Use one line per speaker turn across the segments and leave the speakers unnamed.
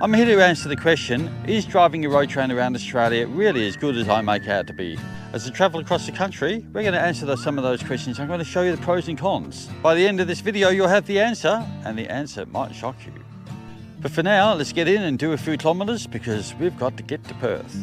I'm here to answer the question, is driving a road train around Australia really as good as I make out to be? As I travel across the country, we're going to answer some of those questions. I'm going to show you the pros and cons. By the end of this video, you'll have the answer, and the answer might shock you. But for now, let's get in and do a few kilometres because we've got to get to Perth.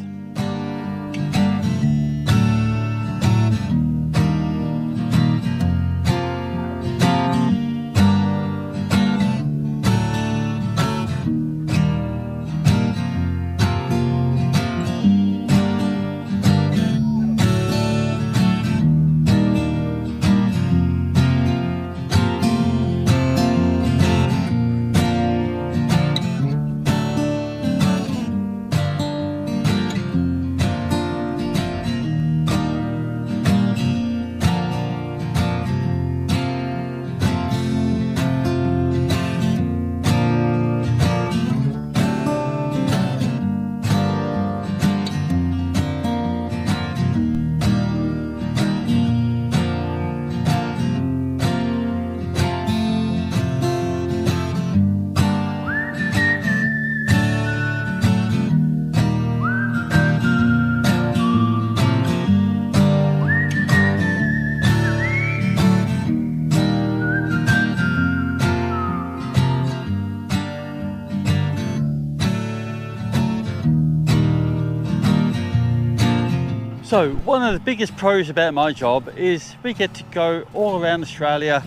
So one of the biggest pros about my job is we get to go all around Australia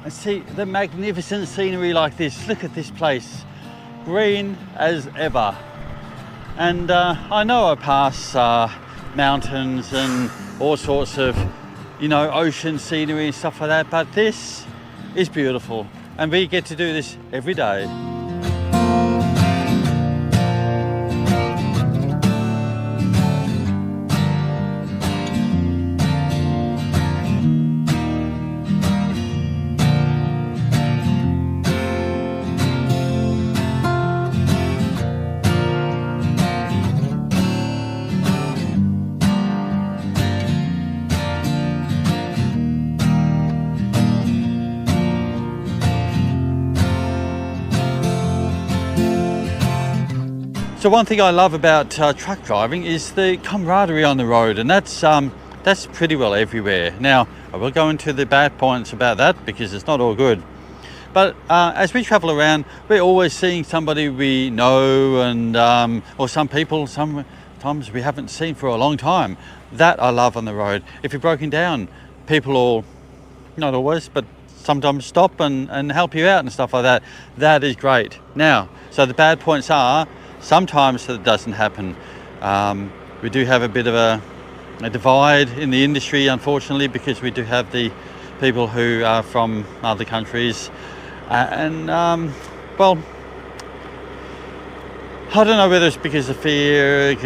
and see the magnificent scenery like this. Look at this place, green as ever. And I know I pass mountains and all sorts of, ocean scenery and stuff like that, but this is beautiful. And we get to do this every day. So one thing I love about truck driving is the camaraderie on the road, and that's pretty well everywhere. Now, I will go into the bad points about that because it's not all good. But as we travel around, we're always seeing somebody we know, and or some people sometimes we haven't seen for a long time. That I love on the road. If you're broken down, people will, not always, but sometimes stop and help you out and stuff like that. That is great. Now, so the bad points are, sometimes that doesn't happen. We do have a bit of a divide in the industry, unfortunately, because we do have the people who are from other countries. Well, I don't know whether it's because of fear,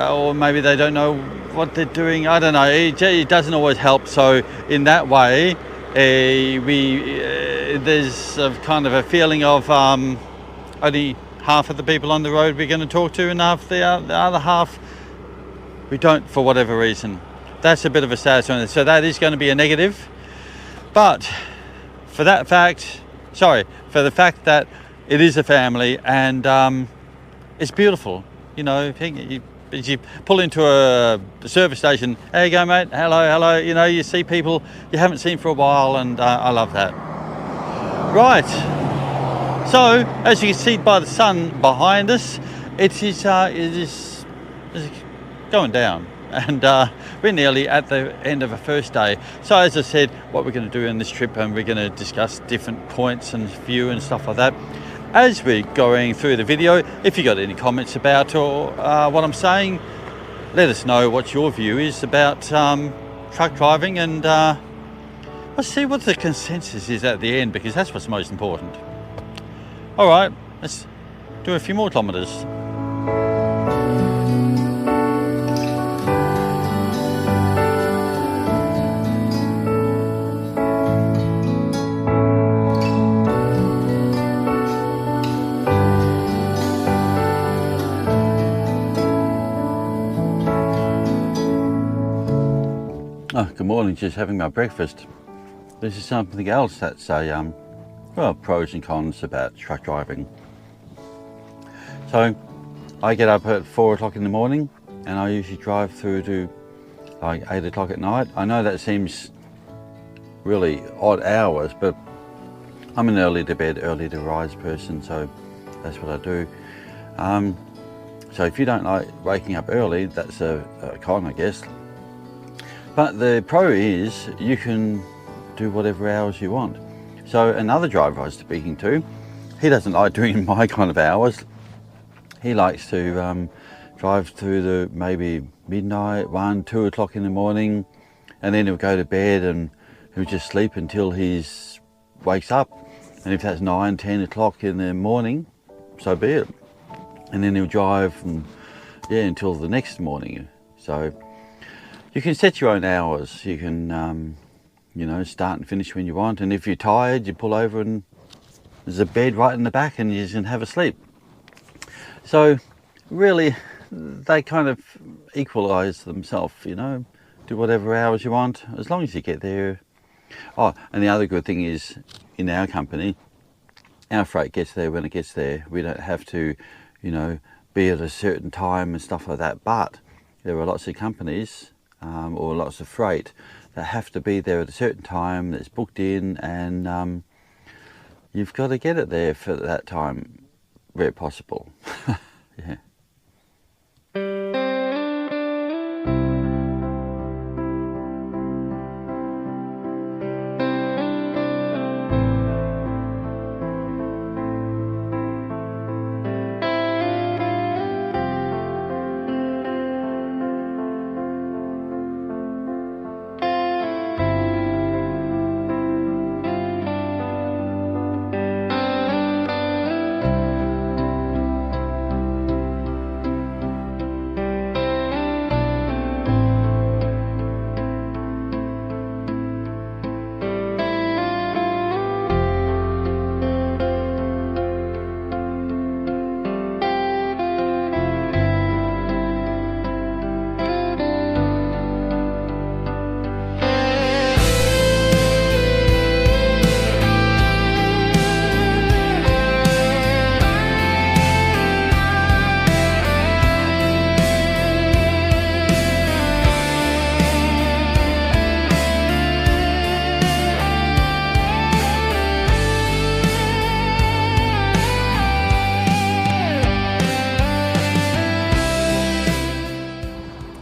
or maybe they don't know what they're doing. I don't know. It doesn't always help. So in that way, there's kind of a feeling of only half of the people on the road we're going to talk to, and the other half we don't, for whatever reason. That's a bit of a sad one. So that is going to be a negative. But for the fact that it is a family, and it's beautiful. As you pull into a service station, there you go, mate, hello. You see people you haven't seen for a while, and I love that. Right. So, as you can see by the sun behind us, it is going down, and we're nearly at the end of a first day. So, as I said, what we're going to do in this trip, and we're going to discuss different points and view and stuff like that. As we're going through the video, if you got any comments about or what I'm saying, let us know what your view is about truck driving, and let's see what the consensus is at the end, because that's what's most important. All right, let's do a few more kilometres. Oh, good morning, just having my breakfast. This is something else that's a, well, pros and cons about truck driving. So So I get up at 4 o'clock in the morning and I usually drive through to like 8 o'clock at night. I know that seems really odd hours, but I'm an early to bed, early to rise person, so that's what I do. So if you don't like waking up early, that's a con, I guess. But the pro is you can do whatever hours you want. So another driver I was speaking to, he doesn't like doing my kind of hours. He likes to drive through the maybe midnight, 1, 2 o'clock in the morning, and then he'll go to bed and he'll just sleep until he wakes up. And if that's 9, 10 o'clock in the morning, so be it. And then he'll drive until the next morning. So you can set your own hours. You can start and finish when you want. And if you're tired, you pull over and there's a bed right in the back and you can have a sleep. So really, they kind of equalise themselves, do whatever hours you want, as long as you get there. Oh, and the other good thing is, in our company, our freight gets there when it gets there. We don't have to, be at a certain time and stuff like that. But there are lots of companies or lots of freight that have to be there at a certain time that's booked in, and you've got to get it there for that time where possible. Yeah.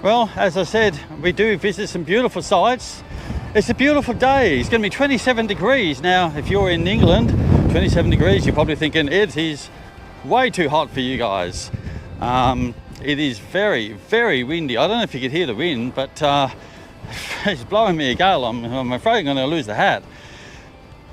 Well, as I said, we do visit some beautiful sites. It's a beautiful day. It's going to be 27 degrees. Now, if you're in England, 27 degrees, you're probably thinking it is way too hot for you guys. It is very, very windy. I don't know if you could hear the wind, but it's blowing me a gale. I'm afraid I'm going to lose the hat.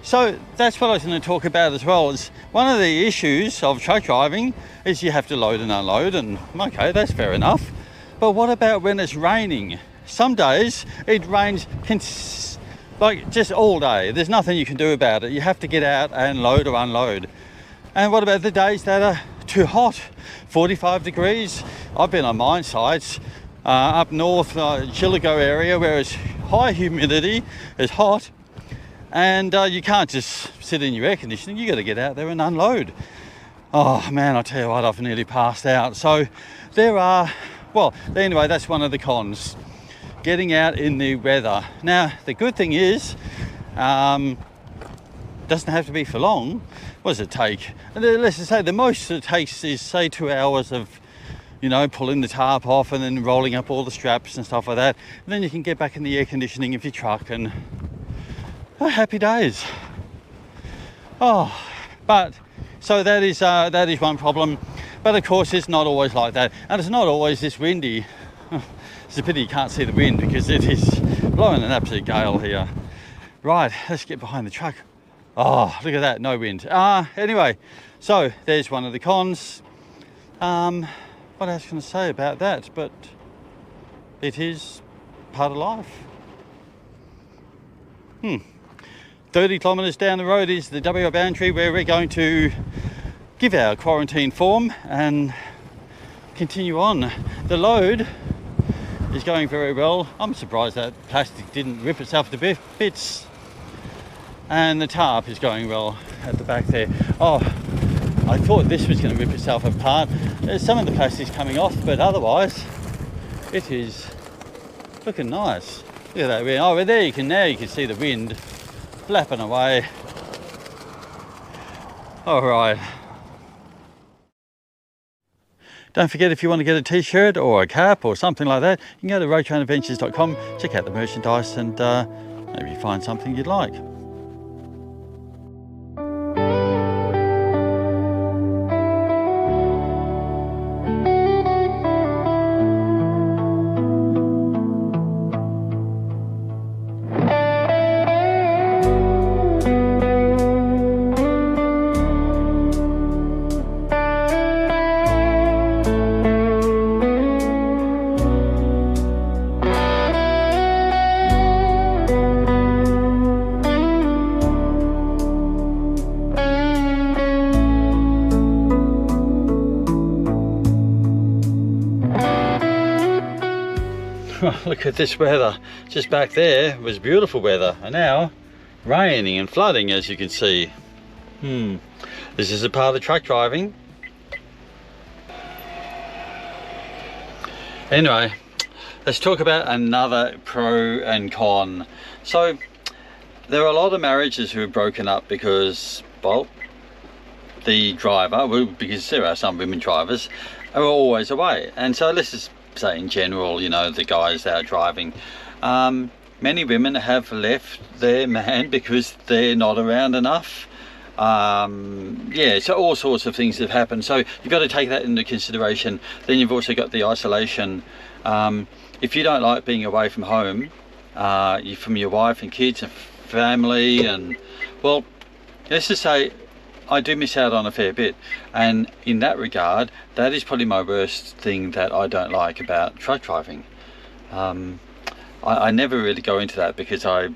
So that's what I was going to talk about as well. Is one of the issues of truck driving is you have to load and unload, and okay, that's fair enough. But what about when it's raining? Some days it rains like just all day. There's nothing you can do about it. You have to get out and load or unload. And what about the days that are too hot? 45 degrees. I've been on mine sites up north, Chillago area, where it's high humidity, it's hot, and you can't just sit in your air conditioning. You got to get out there and unload. Oh man, I tell you what, I've nearly passed out. So there are. Well, anyway, that's one of the cons, getting out in the weather. Now, the good thing is, doesn't have to be for long. What does it take? Let's just say the most it takes is, say, 2 hours of, pulling the tarp off and then rolling up all the straps and stuff like that. And then you can get back in the air conditioning of your truck and happy days. Oh, but, so that is one problem. But of course, it's not always like that, and it's not always this windy. It's a pity you can't see the wind because it is blowing an absolute gale here. Right, let's get behind the truck. Oh, look at that, no wind. Anyway, so there's one of the cons. What else can I say about that? But it is part of life. 30 kilometres down the road is the WA boundary, where we're going to give our quarantine form and continue on. The load is going very well. I'm surprised that plastic didn't rip itself to bits. And the tarp is going well at the back there. Oh, I thought this was going to rip itself apart. There's some of the plastic's coming off, but otherwise it is looking nice. Look at that wind. Oh, there you can see the wind flapping away. All right. Don't forget, if you want to get a t-shirt or a cap or something like that, you can go to roadtrainadventures.com, check out the merchandise, and maybe find something you'd like. Look at this weather. Just back there was beautiful weather, and now raining and flooding, as you can see. This is a part of truck driving. Anyway, let's talk about another pro and con. So there are a lot of marriages who have broken up because, well, the driver, well, because there are some women drivers, are always away. And so let's just say in general, you know, the guys that are driving, many women have left their man because they're not around enough. Yeah, so all sorts of things have happened, so you've got to take that into consideration. Then you've also got the isolation. If you don't like being away from home, from your wife and kids and family, and, well, let's just say I do miss out on a fair bit, and in that regard, that is probably my worst thing that I don't like about truck driving. I never really go into that because I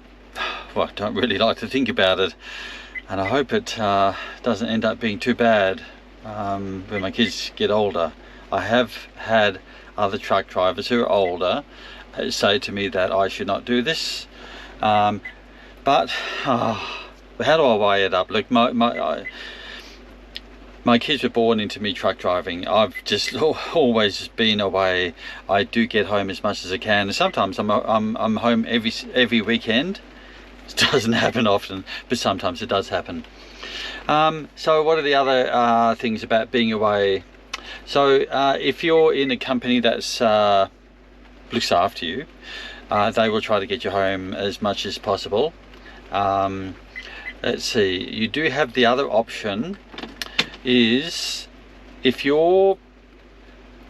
don't really like to think about it, and I hope it doesn't end up being too bad when my kids get older. I have had other truck drivers who are older say to me that I should not do this, but how do I weigh it up? Look, my kids were born into me truck driving. I've just always been away. I do get home as much as I can, and sometimes I'm home every weekend. It doesn't happen often, but sometimes it does happen. So what are the other things about being away? So if you're in a company that's looks after you, they will try to get you home as much as possible. Let's see, you do have the other option is if you're,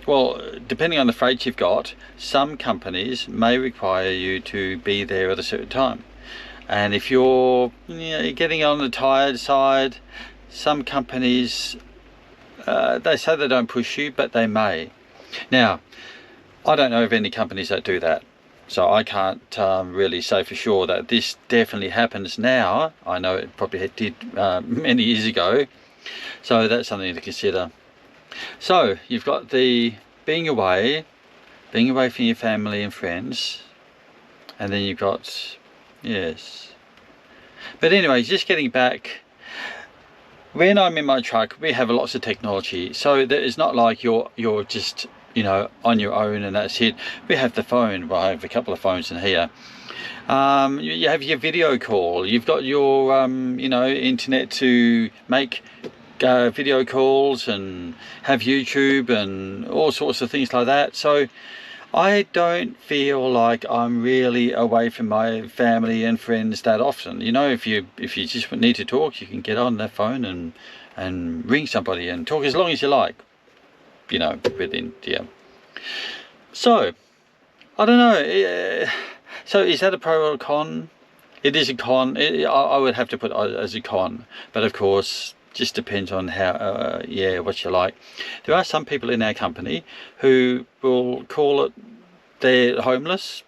well, depending on the freight you've got, some companies may require you to be there at a certain time. And if you're, getting on the tired side, some companies, they say they don't push you, but they may. Now, I don't know of any companies that do that. So I can't really say for sure that this definitely happens now. I know it probably did many years ago. So that's something to consider. So you've got the being away from your family and friends. And then you've got, yes. But anyway, just getting back. When I'm in my truck, we have lots of technology. So that it's not like you're just, on your own and that's it. We have the phone. Well, I have a couple of phones in here. You have your video call. You've got your, internet to make video calls and have YouTube and all sorts of things like that. So I don't feel like I'm really away from my family and friends that often. If you just need to talk, you can get on that phone and ring somebody and talk as long as you like. So I don't know, so is that a pro or a con? It is a con. I would have to put it as a con, but of course just depends on how what you like. There are some people in our company who will call it they're homeless,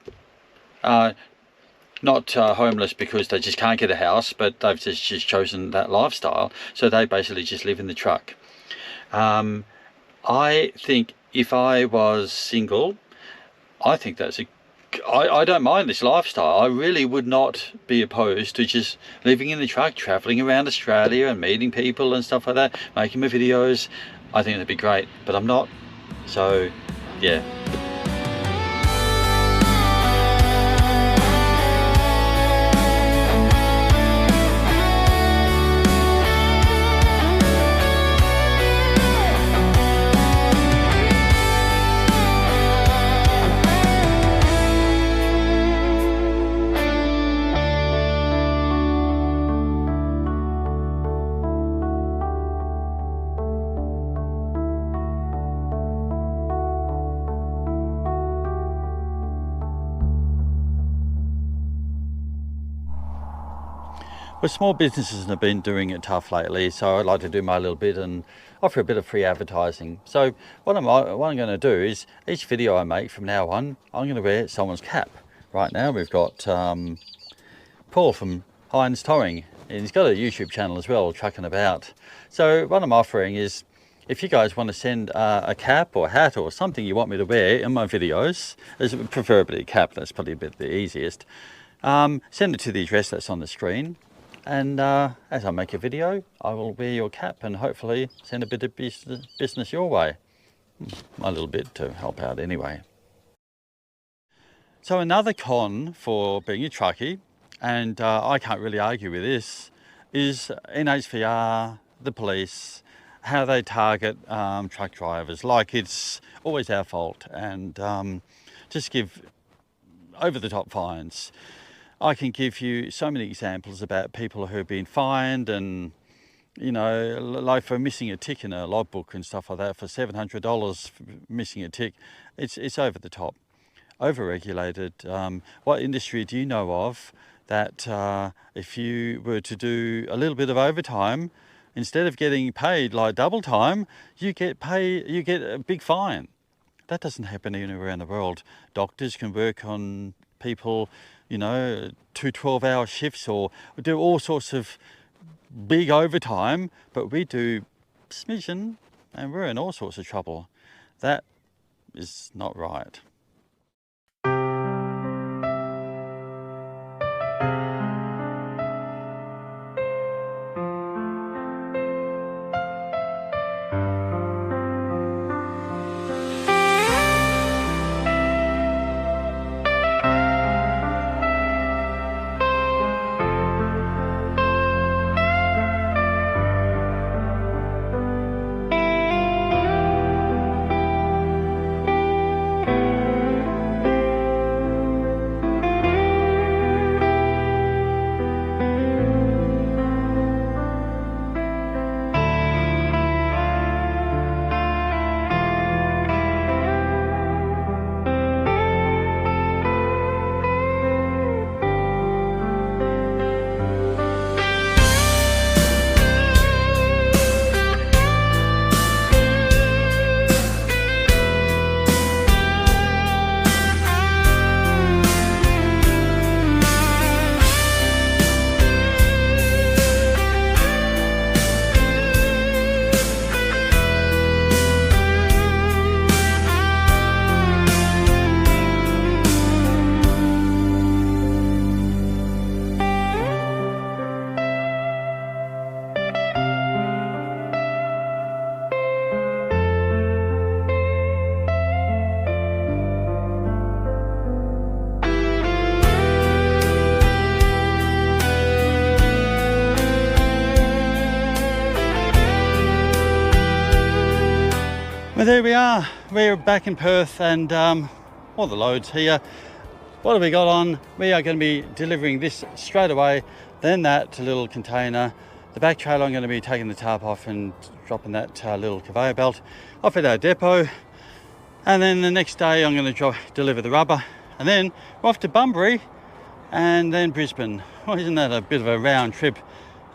not homeless because they just can't get a house, but they've just chosen that lifestyle, so they basically just live in the truck. I think if I was single, I think that's I don't mind this lifestyle. I really would not be opposed to just living in the truck, traveling around Australia and meeting people and stuff like that, making my videos. I think that'd be great, but I'm not. So, yeah. Well, small businesses have been doing it tough lately, so I'd like to do my little bit and offer a bit of free advertising. So what I'm going to do is, each video I make from now on, I'm going to wear someone's cap. Right now we've got Paul from Hines Towing, and he's got a YouTube channel as well, Trucking About. So what I'm offering is, if you guys want to send a cap or hat or something you want me to wear in my videos, preferably a cap, that's probably a bit the easiest, send it to the address that's on the screen. And as I make a video, I will wear your cap and hopefully send a bit of business your way. A little bit to help out anyway. So another con for being a truckie, and I can't really argue with this, is NHVR, the police, how they target truck drivers. Like it's always our fault, and just give over-the-top fines. I can give you so many examples about people who have been fined, and you know, like for missing a tick in a logbook and stuff like that, for $700 for missing a tick. It's over the top, over-regulated. What industry do you know of that if you were to do a little bit of overtime, instead of getting paid like double time, you get a big fine? That doesn't happen anywhere in the world. Doctors can work on people, you know, 2 12-hour shifts, or do all sorts of big overtime, but we do smidgen and we're in all sorts of trouble. That is not right. Well, there we are. We're back in Perth, and all the loads here. What have we got on? We are going to be delivering this straight away, then that to little container. The back trailer, I'm going to be taking the tarp off and dropping that little conveyor belt off at our depot. And then the next day I'm going to deliver the rubber, and then we're off to Bunbury and then Brisbane. Well, isn't that a bit of a round trip?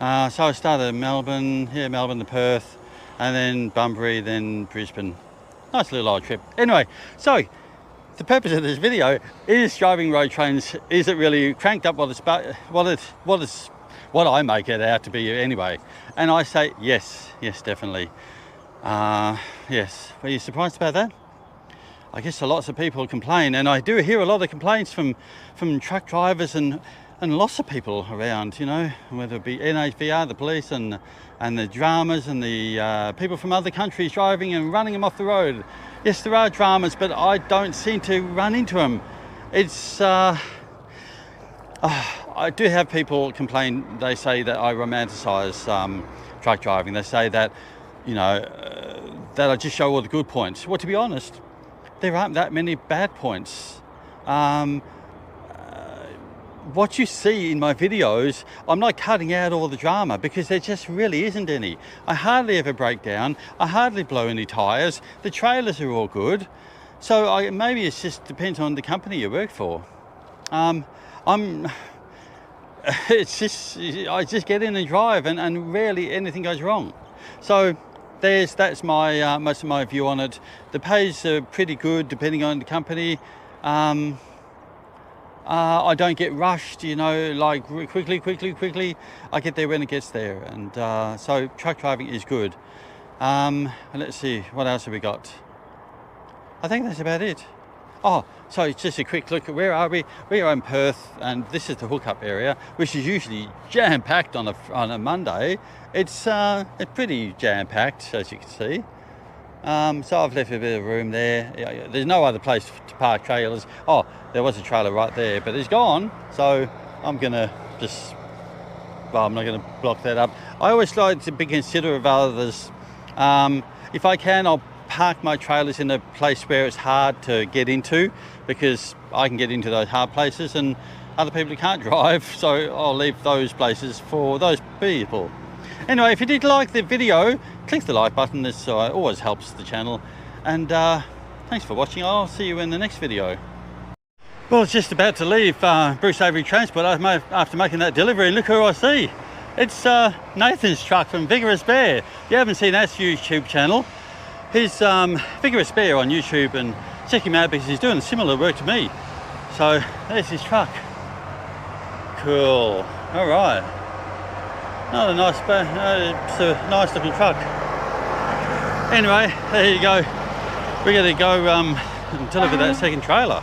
So I started in Melbourne, Melbourne to Perth, and then Bunbury, then Brisbane. Nice little old trip. Anyway, so the purpose of this video is driving road trains. Is it really cranked up what I make it out to be anyway? And I say yes, definitely. Yes. Were you surprised about that? I guess lots of people complain, and I do hear a lot of complaints from truck drivers and lots of people around, you know, whether it be NHVR, the police, and the dramas, and the people from other countries driving and running them off the road. Yes, there are dramas, but I don't seem to run into them. It's I do have people complain. They say that I romanticize truck driving. They say that, you know, that I just show all the good points. Well, to be honest, there aren't that many bad points. What you see in my videos, I'm not cutting out all the drama, because there just really isn't any. I hardly ever break down. I hardly blow any tyres. The trailers are all good. So maybe it just depends on the company you work for. It's just, I just get in and drive, and rarely anything goes wrong. So that's my most of my view on it. The pays are pretty good depending on the company. I don't get rushed, you know, like quickly. I get there when it gets there, and so truck driving is good. Let's see, what else have we got? I think that's about it. Oh, so just a quick look at where are we? We are in Perth, and this is the hookup area, which is usually jam-packed on a Monday. It's pretty jam-packed, as you can see. So I've left a bit of room there. There's no other place to park trailers. Oh, there was a trailer right there, but it's gone. So I'm gonna just, well, I'm not gonna block that up. I always like to be considerate of others. If I can, I'll park my trailers in a place where it's hard to get into, because I can get into those hard places and other people can't drive, so I'll leave those places for those people. Anyway, if you did like the video, click the like button. This always helps the channel, and thanks for watching. I'll see you in the next video. Well, it's just about to leave Bruce Avery Transport after making that delivery. Look who I see. It's Nathan's truck from Vigorous Bear. If you haven't seen that YouTube channel, he's Vigorous Bear on YouTube, and check him out because he's doing similar work to me. So there's his truck. Cool. All right. Another nice, it's a nice looking truck. Anyway, there you go. We're going to go and deliver that second trailer.